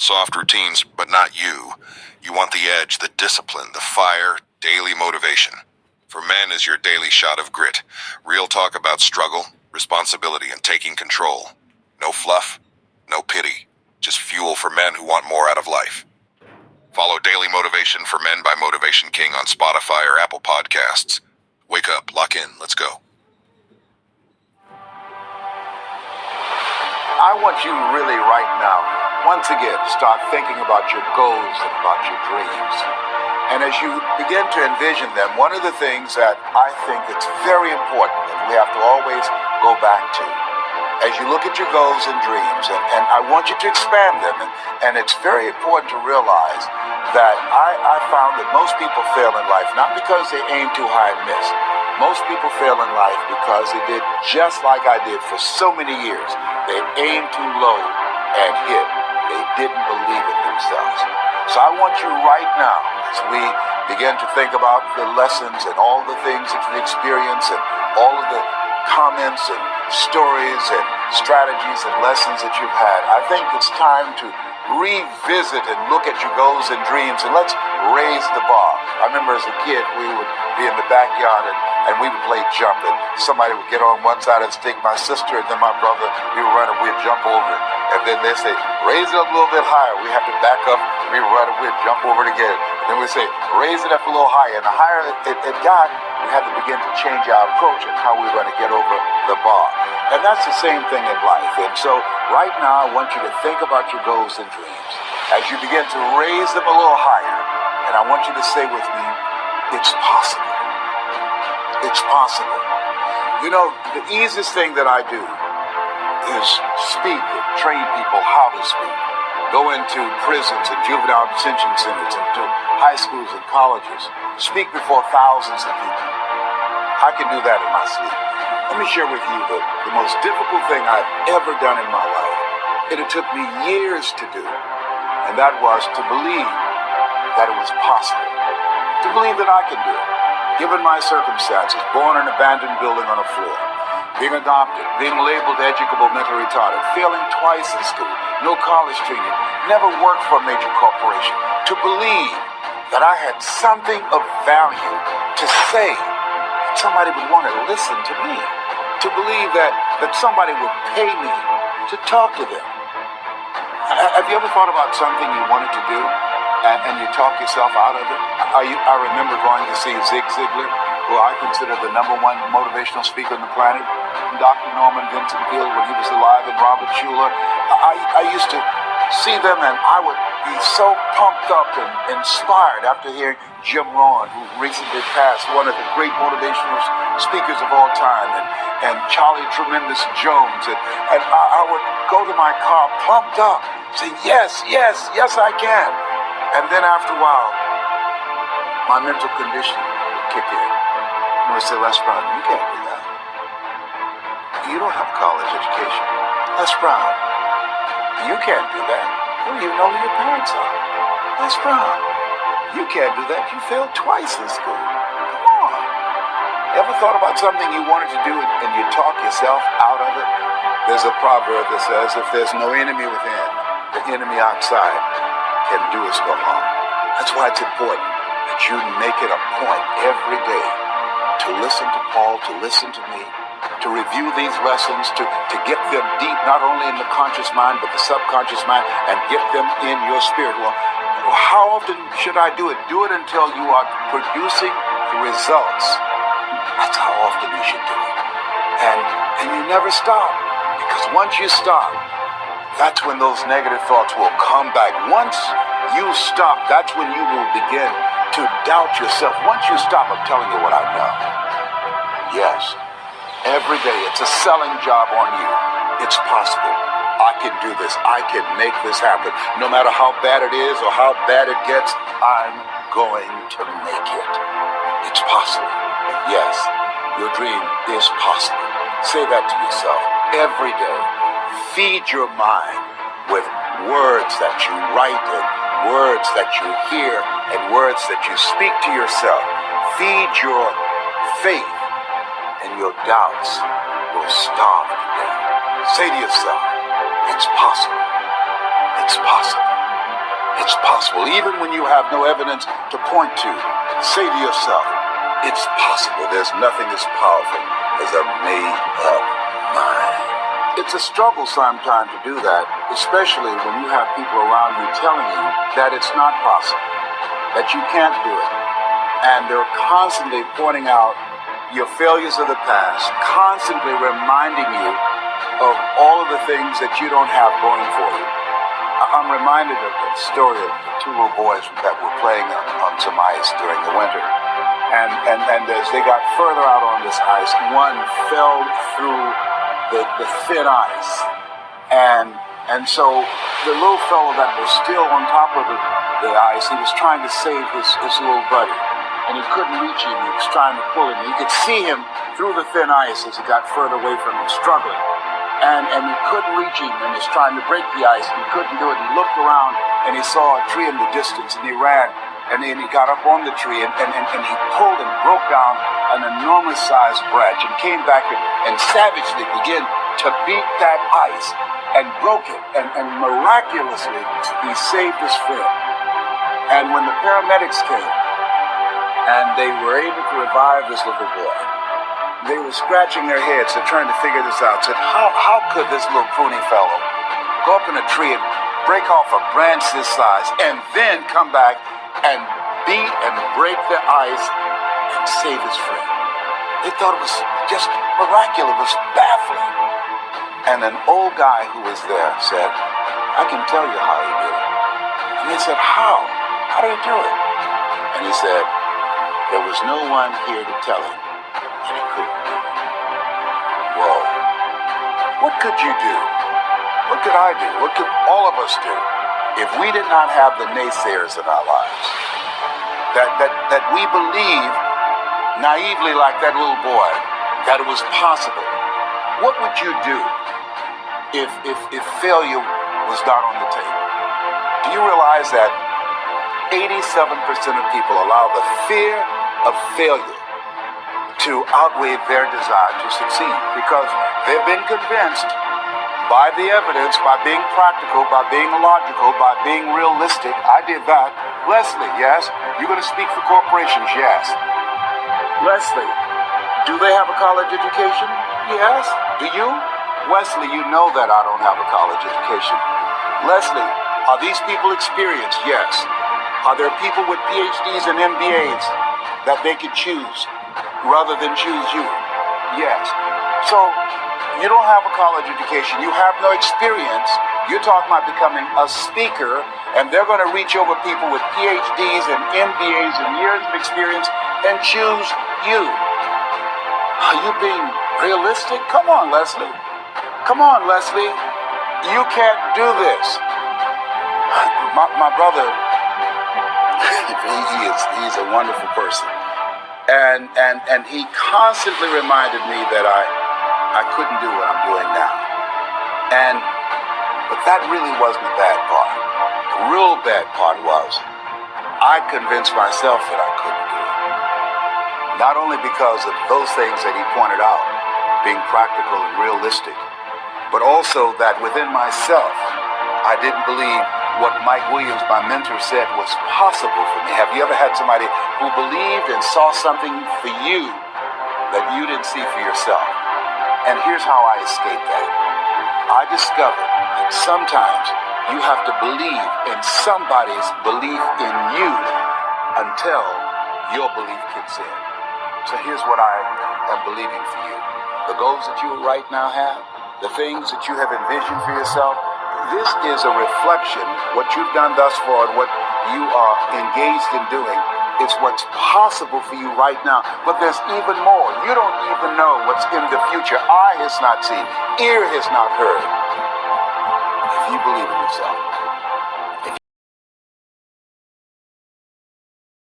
Soft routines, but not you. You want the edge, the discipline, the fire, daily motivation. For Men is your daily shot of grit. Real talk about struggle, responsibility, and taking control. No fluff, no pity. Just fuel for men who want more out of life. Follow Daily Motivation for Men by Motivation King on Spotify or Apple Podcasts. Wake up, lock in, let's go. I want you really right now, once again, start thinking about your goals and about your dreams. And as you begin to envision them, one of the things that I think it's very important that we have to always go back to, as you look at your goals and dreams, and I want you to expand them, and it's very important to realize that I found that most people fail in life, not because they aim too high and miss. Most people fail in life because they did just like I did for so many years. They aimed too low and hit. They didn't believe in themselves. So I want you right now, as we begin to think about the lessons and all the things that you experience and all of the comments and stories and strategies and lessons that you've had, I think it's time to revisit and look at your goals and dreams, and let's raise the bar. I remember as a kid, we would be in the backyard and we would play jump, and somebody would get on one side of the stick, my sister and then my brother, we would run and we'd jump over it. And then they say, raise it up a little bit higher. We have to back up, we would run and we'd jump over it again. And then we'd say, raise it up a little higher. And the higher it got, we had to begin to change our approach and how we were going to get over the bar. And that's the same thing in life. And so right now, I want you to think about your goals and dreams as you begin to raise them a little higher. And I want you to say with me, it's possible. It's possible. You know, the easiest thing that I do is speak and train people how to speak. Go into prisons and juvenile detention centers and to high schools and colleges. Speak before thousands of people. I can do that in my sleep. Let me share with you the most difficult thing I've ever done in my life. And it took me years to do. And that was to believe that it was possible. To believe that I could do it. Given my circumstances, born in an abandoned building on a floor, being adopted, being labeled educable mentally retarded, failing twice in school, no college training, never worked for a major corporation. To believe that I had something of value to say, that somebody would want to listen to me. To believe that somebody would pay me to talk to them. Have you ever thought about something you wanted to do and you talk yourself out of it? I remember going to see Zig Ziglar, who I consider the #1 motivational speaker on the planet, Dr. Norman Vincent Peale when he was alive, and Robert Schuller. I used to see them and I would be so pumped up and inspired after hearing Jim Rohn, who recently passed, one of the great motivational speakers of all time, and Charlie Tremendous Jones. And I would go to my car pumped up, saying, yes, I can. And then after a while, my mental condition would kick in. And I would say, Les Brown, you can't do that. You don't have a college education. Les Brown, you can't do that. You don't even know who your parents are. Les Brown, you can't do that. You failed twice in school. Come on. You ever thought about something you wanted to do and you talk yourself out of it? There's a proverb that says, if there's no enemy within, the enemy outside can do us no harm. That's why it's important that you make it a point every day to listen to Paul, to listen to me, to review these lessons, to get them deep, not only in the conscious mind, but the subconscious mind, and get them in your spirit. Well, how often should I do it? Do it until you are producing the results. That's how often you should do it. And you never stop. Because once you stop, that's when those negative thoughts will come back. Once you stop, that's when you will begin to doubt yourself. Once you stop, I'm telling you what I know. Yes, every day it's a selling job on you. It's possible. I can do this. I can make this happen. No matter how bad it is or how bad it gets, I'm going to make it. It's possible. Yes, your dream is possible. Say that to yourself every day. Feed your mind with words that you write and words that you hear and words that you speak to yourself. Feed your faith and your doubts will starve to death. Say to yourself, it's possible. It's possible. It's possible. Even when you have no evidence to point to, say to yourself, it's possible. There's nothing as powerful as a made-up mind. It's a struggle sometimes to do that, especially when you have people around you telling you that it's not possible, that you can't do it. And they're constantly pointing out your failures of the past, constantly reminding you of all of the things that you don't have going for you. I'm reminded of the story of the two little boys that were playing on some ice during the winter. And as they got further out on this ice, one fell through the thin ice. And so the little fellow that was still on top of the ice, he was trying to save his little buddy. And he couldn't reach him. He was trying to pull him. You could see him through the thin ice as he got further away from him, struggling. And he couldn't reach him, and he's trying to break the ice, and he couldn't do it. He looked around, and he saw a tree in the distance, and he ran, and then he got up on the tree, and he pulled and broke down an enormous-sized branch, and came back and savagely began to beat that ice, and broke it, and miraculously, he saved his friend. And when the paramedics came, and they were able to revive this little boy, they were scratching their heads and trying to figure this out. Said, how could this little puny fellow go up in a tree and break off a branch this size and then come back and beat and break the ice and save his friend? They thought it was just miraculous. It was baffling. And an old guy who was there said, I can tell you how he did it. And they said, how? How did he do it? And he said, there was no one here to tell him. And he couldn't do it. Whoa. What could you do? What could I do? What could all of us do if we did not have the naysayers in our lives? That we believe naively like that little boy that it was possible. What would you do if failure was not on the table? Do you realize that 87% of people allow the fear of failure to outweigh their desire to succeed because they've been convinced by the evidence, by being practical, by being logical, by being realistic. I did that. Leslie, yes? You're going to speak for corporations, yes. Leslie, do they have a college education? Yes. Do you? Wesley, you know that I don't have a college education. Leslie, are these people experienced? Yes. Are there people with PhDs and MBAs that they could choose rather than choose you? Yes. So you don't have a college education. You have no experience. You're talking about becoming a speaker, and they're going to reach over people with PhDs and MBAs and years of experience and choose you. Are you being realistic? Come on, Leslie. Come on, Leslie. You can't do this. My brother, he's a wonderful person. And he constantly reminded me that I couldn't do what I'm doing now. But that really wasn't the bad part. The real bad part was I convinced myself that I couldn't do it. Not only because of those things that he pointed out, being practical and realistic, but also that within myself, I didn't believe what Mike Williams, my mentor, said was possible for me. Have you ever had somebody who believed and saw something for you that you didn't see for yourself? And here's how I escaped that. I discovered that sometimes you have to believe in somebody's belief in you until your belief kicks in. So here's what I am believing for you. The goals that you right now have, the things that you have envisioned for yourself, this is a reflection, what you've done thus far and what you are engaged in doing. It's what's possible for you right now. But there's even more. You don't even know what's in the future. Eye has not seen, ear has not heard. If you believe in yourself,